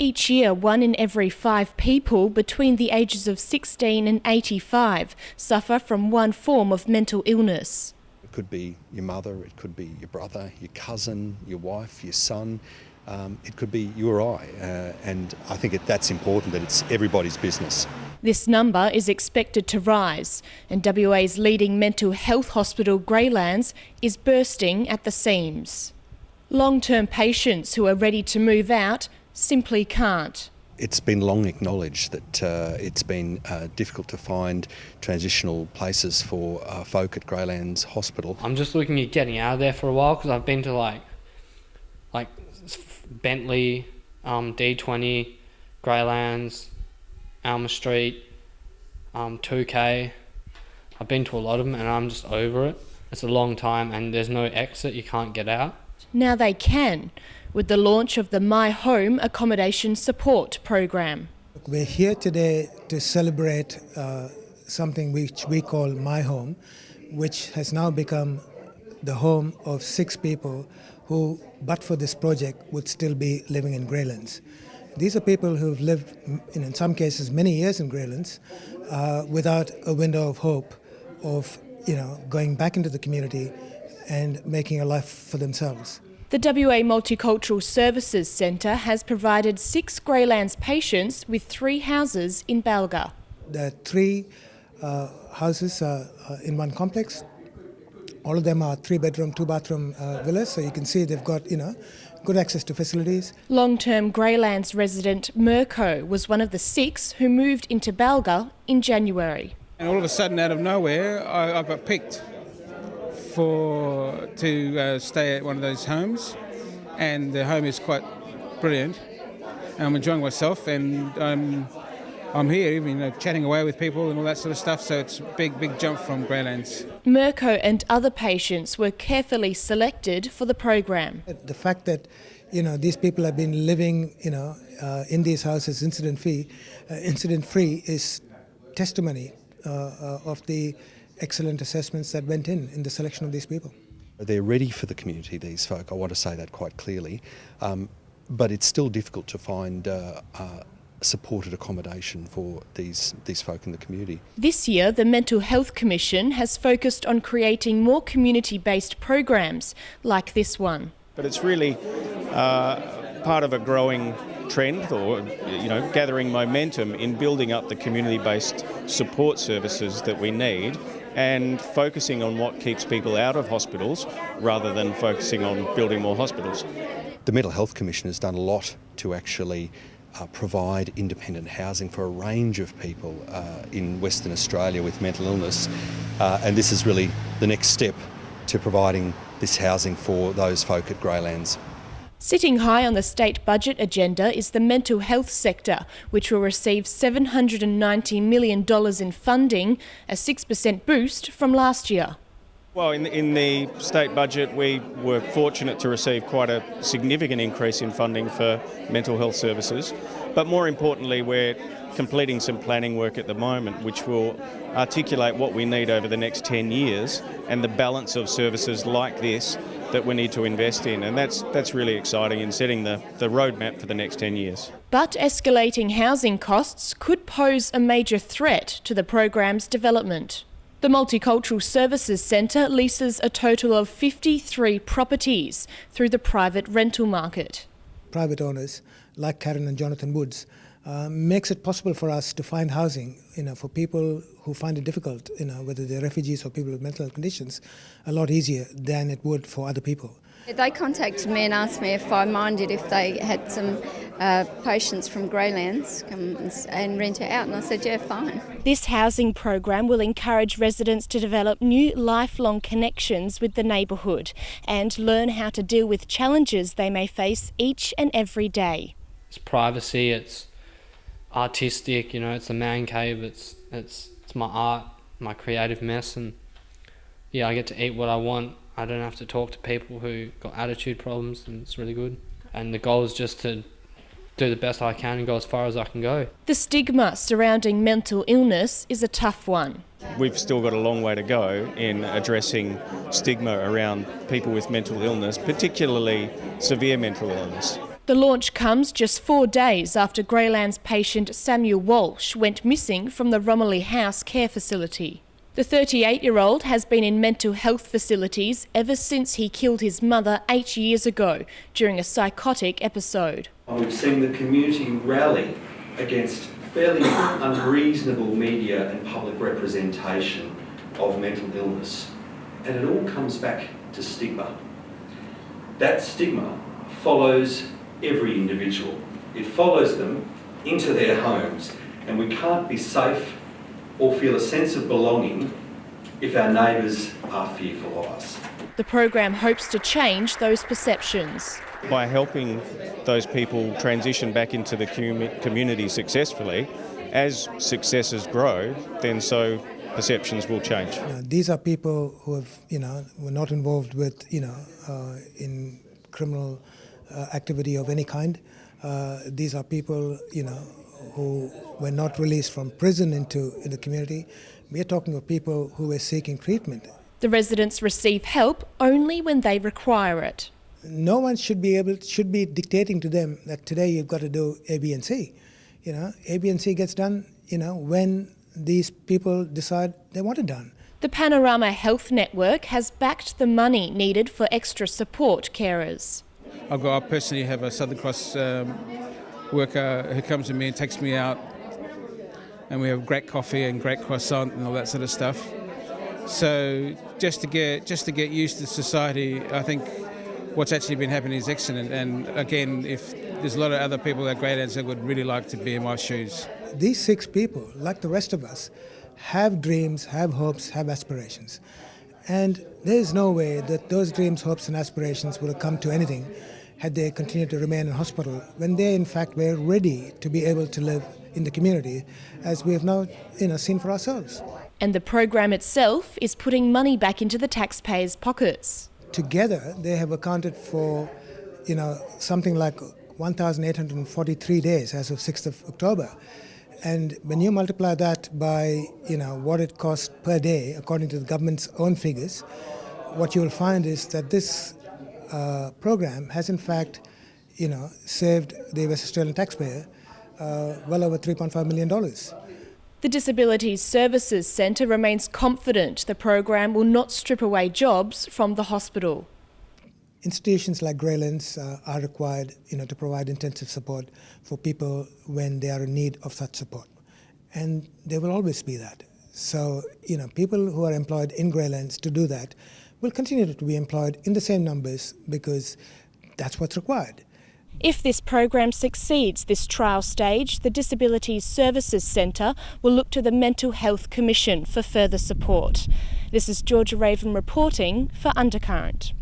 Each year, 1 in every 5 people between the ages of 16 and 85 suffer from one form of mental illness. It could be your mother, it could be your brother, your cousin, your wife, your son. It could be you or I, and I think that's important that it's everybody's business. This number is expected to rise, and WA's leading mental health hospital, Greylands, is bursting at the seams. Long-term patients who are ready to move out simply can't. It's been long acknowledged that it's been difficult to find transitional places for folk at Greylands Hospital. I'm just looking at getting out of there for a while because I've been to like Bentley, D20, Greylands, Alma Street, 2K. I've been to a lot of them and I'm just over it. It's a long time and there's no exit, you can't get out. Now they can, with the launch of the My Home Accommodation Support Program. We're here today to celebrate something which we call My Home, which has now become the home of 6 people who, but for this project, would still be living in Greylands. These are people who've lived, in some cases, many years in Greylands without a window of hope of, going back into the community and making a life for themselves. The WA Multicultural Services Centre has provided 6 Greylands patients with 3 houses in Balga. There are 3 houses in one complex. All of them are 3-bedroom, 2-bathroom villas, so you can see they've got, good access to facilities. Long-term Greylands resident Mirko was one of the 6 who moved into Balga in January. And all of a sudden, out of nowhere, I got picked to stay at one of those homes, and the home is quite brilliant. And I'm enjoying myself, and I'm here, even chatting away with people and all that sort of stuff. So it's a big jump from Greylands. Mirko and other patients were carefully selected for the program. The fact that these people have been living in these houses incident-free is testimony of the excellent assessments that went in the selection of these people. They're ready for the community, these folk, I want to say that quite clearly, but it's still difficult to find supported accommodation for these folk in the community. This year, the Mental Health Commission has focused on creating more community-based programs like this one. But it's really part of a growing trend, or gathering momentum in building up the community-based support services that we need, and focusing on what keeps people out of hospitals rather than focusing on building more hospitals. The Mental Health Commission has done a lot to actually provide independent housing for a range of people in Western Australia with mental illness, and this is really the next step to providing this housing for those folk at Greylands. Sitting high on the state budget agenda is the mental health sector, which will receive $790 million in funding, a 6% boost from last year. Well, in the state budget, we were fortunate to receive quite a significant increase in funding for mental health services. But more importantly, we're completing some planning work at the moment, which will articulate what we need over the next 10 years and the balance of services like this that we need to invest in. And that's really exciting in setting the roadmap for the next 10 years. But escalating housing costs could pose a major threat to the program's development. The Multicultural Services Centre leases a total of 53 properties through the private rental market. Private owners like Karen and Jonathan Woods makes it possible for us to find housing, for people who find it difficult, whether they're refugees or people with mental health conditions, a lot easier than it would for other people. They contacted me and asked me if I minded if they had some patients from Greylands come and rent it out, and I said, yeah, fine. This housing program will encourage residents to develop new lifelong connections with the neighbourhood and learn how to deal with challenges they may face each and every day. It's privacy, it's artistic, it's a man cave, it's my art, my creative mess, and yeah, I get to eat what I want. I don't have to talk to people who got attitude problems, and it's really good. And the goal is just to do the best I can and go as far as I can go. The stigma surrounding mental illness is a tough one. We've still got a long way to go in addressing stigma around people with mental illness, particularly severe mental illness. The launch comes just 4 days after Greylands patient Samuel Walsh went missing from the Romilly House care facility. The 38-year-old has been in mental health facilities ever since he killed his mother 8 years ago during a psychotic episode. We've seen the community rally against fairly unreasonable media and public representation of mental illness, and it all comes back to stigma. That stigma follows every individual. It follows them into their homes, and we can't be safe or feel a sense of belonging if our neighbours are fearful of us. The program hopes to change those perceptions. By helping those people transition back into the community successfully, as successes grow, then so perceptions will change. These are people who have, were not involved with, in criminal activity of any kind. These are people, who were not released from prison into the community. We are talking of people who were seeking treatment. The residents receive help only when they require it. No one should be dictating to them that today you've got to do A, B, and C. A, B, and C gets done, when these people decide they want it done. The Panorama Health Network has backed the money needed for extra support carers. I personally have a Southern Cross worker who comes to me and takes me out, and we have great coffee and great croissant and all that sort of stuff. So just to get used to society, I think what's actually been happening is excellent. And again, if there's a lot of other people at Greylands that would really like to be in my shoes. These 6 people, like the rest of us, have dreams, have hopes, have aspirations. And there is no way that those dreams, hopes and aspirations would have come to anything had they continued to remain in hospital when they in fact were ready to be able to live in the community, as we have now seen for ourselves. And the program itself is putting money back into the taxpayers' pockets. Together they have accounted for something like 1,843 days as of 6th of October. And when you multiply that by what it costs per day according to the government's own figures, what you will find is that this program has in fact saved the West Australian taxpayer well over $3.5 million. The Disabilities Services Centre remains confident the program will not strip away jobs from the hospital. Institutions like Greylands are required to provide intensive support for people when they are in need of such support. And there will always be that. So, people who are employed in Greylands to do that will continue to be employed in the same numbers because that's what's required. If this program succeeds this trial stage, the Disabilities Services Centre will look to the Mental Health Commission for further support. This is Georgia Raven reporting for Undercurrent.